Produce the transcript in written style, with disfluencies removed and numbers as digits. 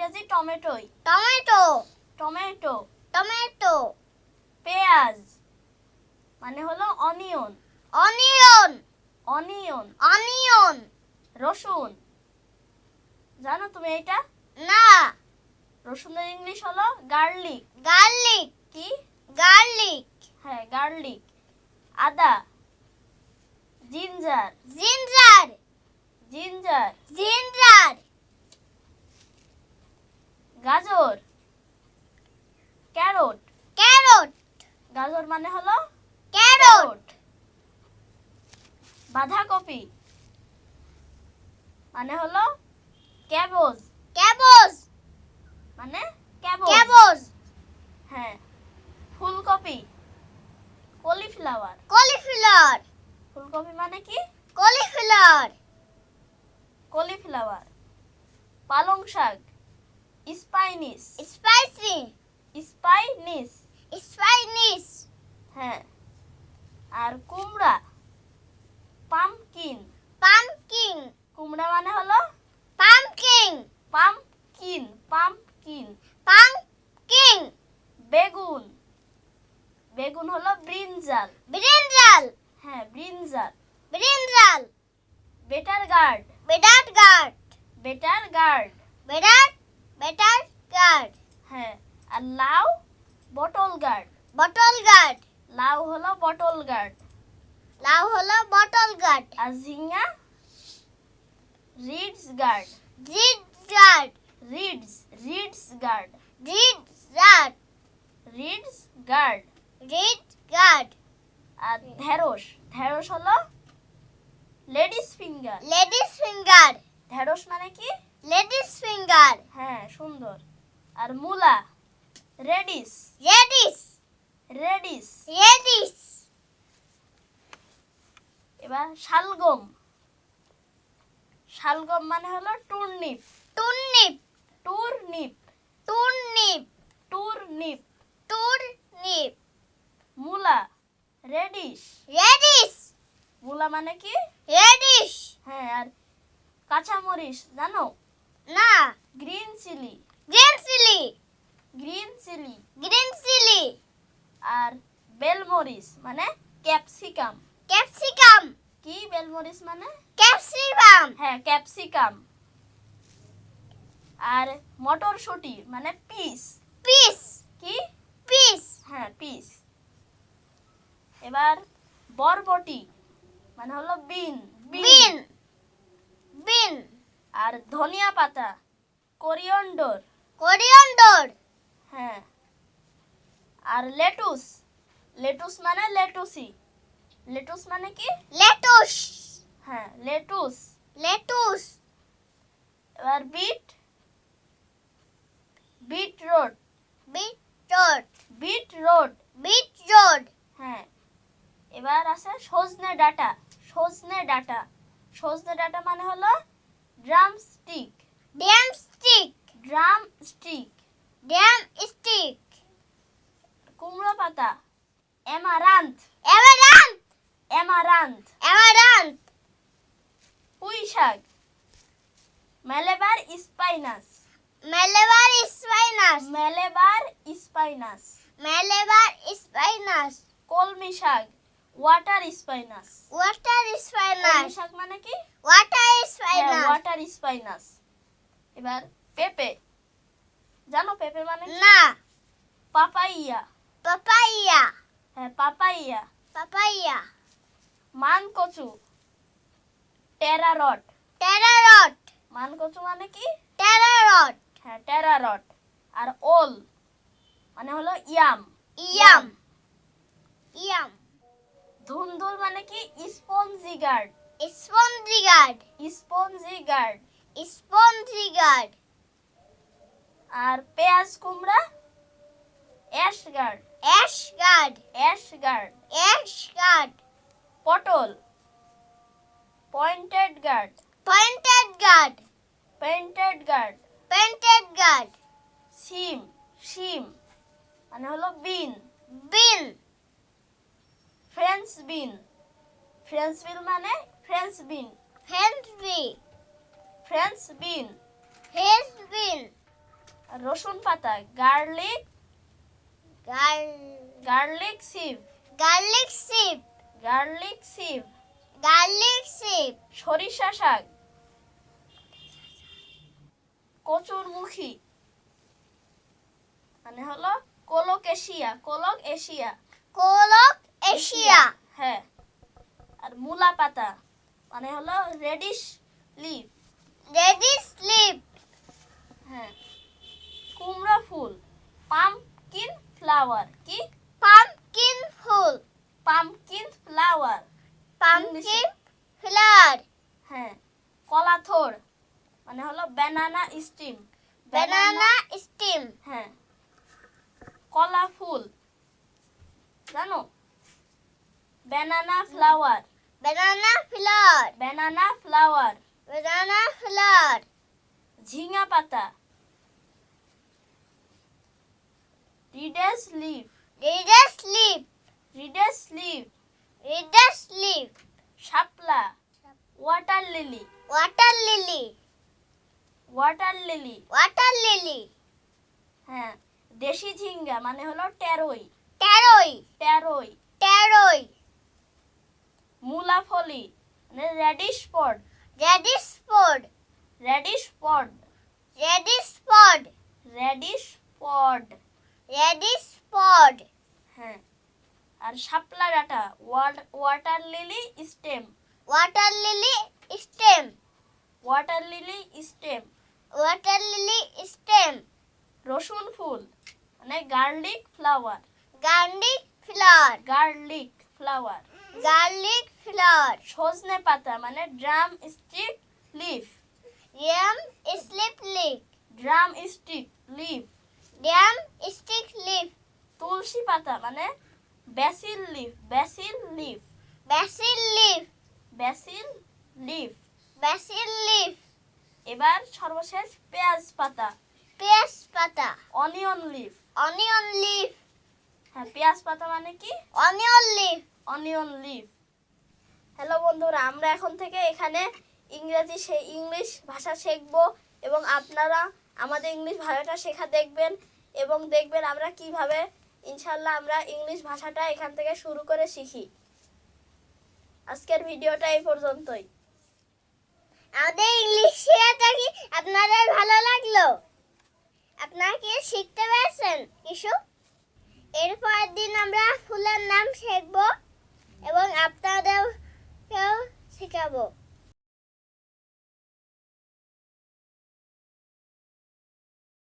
ইংরেজি টমেটোই। Tomato tomato. Tomato পেঁয়াজ মানে হলো অনিয়ন। Onion onion. অনিয়ন রসুন, জানো তুমি এটা? না। রসুনের ইংলিশ হলো গার্লিক। গার্লিক কি? গার্লিক হ্যাঁ, গার্লিক। আদা, জিঞ্জার। Ginger ginger. জিঞ্জার গাজর, ক্যারট। ক্যারট গাজর মানে হলো ক্যারট বাঁধাকপি মানে হলো ক্যাবেজ। ক্যাবেজ মানে ক্যাবেজ। ক্যাবেজ হ্যাঁ। ফুলকপি, কলিফ্লাওয়ার। কলিফ্লাওয়ার ফুলকপি মানে কি? Cauliflower cauliflower. পালং শাক, স্পাইনিস। স্পাইসি স্পাইনিস। স্পাইনিস হ্যাঁ। আর কুমড়া, পামকিন। পামকিন কুমড়া মানে হলো পামকিন পামকিন। পামকিন। পামকিন বেগুন, বেগুন হলো ব্রিনজাল। ব্রিঞ্জাল হ্যাঁ, brinjal. Brinjal bitter gourd. Bitter gourd bitter gourd. Bitter gourd হ্যাঁ। আর লাউ, বটল গার্ড। বটল গার্ড লাউ হলো বটল গার্ড। লাউ হলো বটল গার্ড আর ঝিঙ্গা, রিডস গার্ড। জিড গার্ড রিডস। Ridged gourd. জিড গার্ড রিডস গার্ড। জিড গার্ড আর ঢেঁড়স, ঢেঁড়স হলো লেডিস ফিঙ্গার। লেডিস ফিঙ্গার ঢেঁড়স মানে কি? লেডিস ফিঙ্গার হ্যাঁ, সুন্দর। আর মূলা, রেডিস। Reddish reddish. রেডিস এবার শালগম। শালগম মানে হলো টুর্নিপ। টুর্নিপ টুর্নিপ। টুর্নিপ টুর্নিপ। টুর্নিপ মূলা, রেডিস। রেডিস মূলা মানে কি? রেডিস হ্যাঁ। আর কাঁচামরিচ জানো? না। Green chilli. Green chilli green chilli. Green chilli আর বেলমরিচ মানে ক্যাপসিকাম। ক্যাপসিকাম কি বেলমরিচ মানে? ক্যাপসিকাম হ্যাঁ, ক্যাপসিকাম। আর মটরশুঁটি মানে পিস। পিস কি? পিস হ্যাঁ, পিস। এবার বরবটি মানে হলো বিন। বিন বিন আর ধনিয়া পাতা, কোরিয়ান্ডার। কোরিয়ান্ডার হ্যাঁ। আর লেটুস। লেটুস মানে লেটুসি। লেটুস মানে কি? লেটুস হ্যাঁ, লেটুস। লেটুস এবার beet, beetroot. Beetroot beetroot. Beetroot হ্যাঁ। এবার আছে সজনে ডাঁটা। সজনে ডাঁটা। সজনে ডাঁটা মানে হলো ড্রামস্টিক। Drumstick drumstick. ড্রামস্টিক কুমড়ো পাতা, অ্যামারান্থ। Amaranth amaranth. অ্যামারান্থ পুঁই শাক, Malabar spinach. Malabar spinach Malabar spinach. Malabar spinach কলমি শাক, ওয়াটার স্পাইনাস। ওয়াটার স্পাইনাস কলমি শাক মানে কি? Water spinous water spinous. এবার পেঁপে, জানো পেঁপে মানে কি? না। পাপাইয়া। পাপাইয়া হ্যাঁ, পাপাইয়া। পাপাইয়া মানকচু, টেরারট। টেরারট মানকচু মানে কি? টেরারট হ্যাঁ, টেরারট। আর ওল মানে হলো ইয়াম। ইয়াম ইয়াম ধুন্দুল মানে কি? Spongy gourd. Spongy gourd spongy gourd. Spongy gourd আর পেঁয়াজ কুমড়া, ash gourd. Ash gourd ash gourd. Ash gourd পটল, pointed gourd. Pointed gourd pointed gourd. Pointed gourd শিম। শিম মানে হলো বিন। বিন ফ্রেঞ্চ বিন। ফ্রেঞ্চ বিন মানে French bean. Healthy French bean. Health bean আর রসুন পাতা garlic Gar- garlic chive garlic sheep. Garlic chive Garlic sheep. সরিষা শাক কচুরমুখী মানে হলো কোলোকেশিয়া Kolok Asia. হ্যাঁ আর মূলা পাতা মানে হলো রেডিশ লিভ Radish leaf. হ্যাঁ কুমড়া ফুল পাম্পকিন ফ্লাওয়ার কি Pumpkin full. Pumpkin flower Pumpkin flower. হ্যাঁ কলা থোড় মানে হলো ব্যানানা স্টিম Banana stem. হ্যাঁ কলা ফুল জানো banana flower Banana flower. Banana flower Banana flower. ঝিঙা পাতা radish leaf Radish leaf. Radish leaf Radish leaf. শাপলা water lily Water lily. Water lily Water lily. হ্যাঁ দেশি ঝিঙ্গা মানে হলো টেরোই Taroi. টেরোই Taroi. মুলাফলি মানে radish pod Radish pod. Radish pod Radish pod. Radish pod Radish pod. হ্যাঁ আর শাপলা ডাঁটা water lily stem Water lily stem. Water lily stem Water lily stem. রসুন ফুল মানে garlic flower Garlic flower. Garlic flower Garlic flower. সজনে পাতা মানে drumstick leaf Yam slip leaf. Drumstick leaf Yam stick leaf. তুলসী পাতা মানে basil leaf Basil leaf. Basil leaf Basil leaf. এবার সর্বশেষ পেঁয়াজ পাতা Peas pata. Onion leaf Onion leaf. হ্যাঁ পেঁয়াজ পাতা মানে কি Onion leaf. Onion leaf hello বন্ধুরা আমরা এখন থেকে এখানে ইংলিশ ভাষা শিখব এবং আপনারা আমাদের ইংলিশ ভাষাটা শেখা দেখবেন এবং দেখবেন আমরা কিভাবে ইনশাল্লাহ আমরা ইংলিশ ভাষাটা এখান থেকে শুরু করে শিখি আজকের ভিডিওটা এই পর্যন্তই আমাদের ইংলিশ শেখাটা কি আপনাদের ভালো লাগলো? আপনারা কি শিখতে পেরেছেন কিছু? এরপরের দিন আমরা ফুলের নাম শিখব এবং আপনাদেরকেও শেখাবো।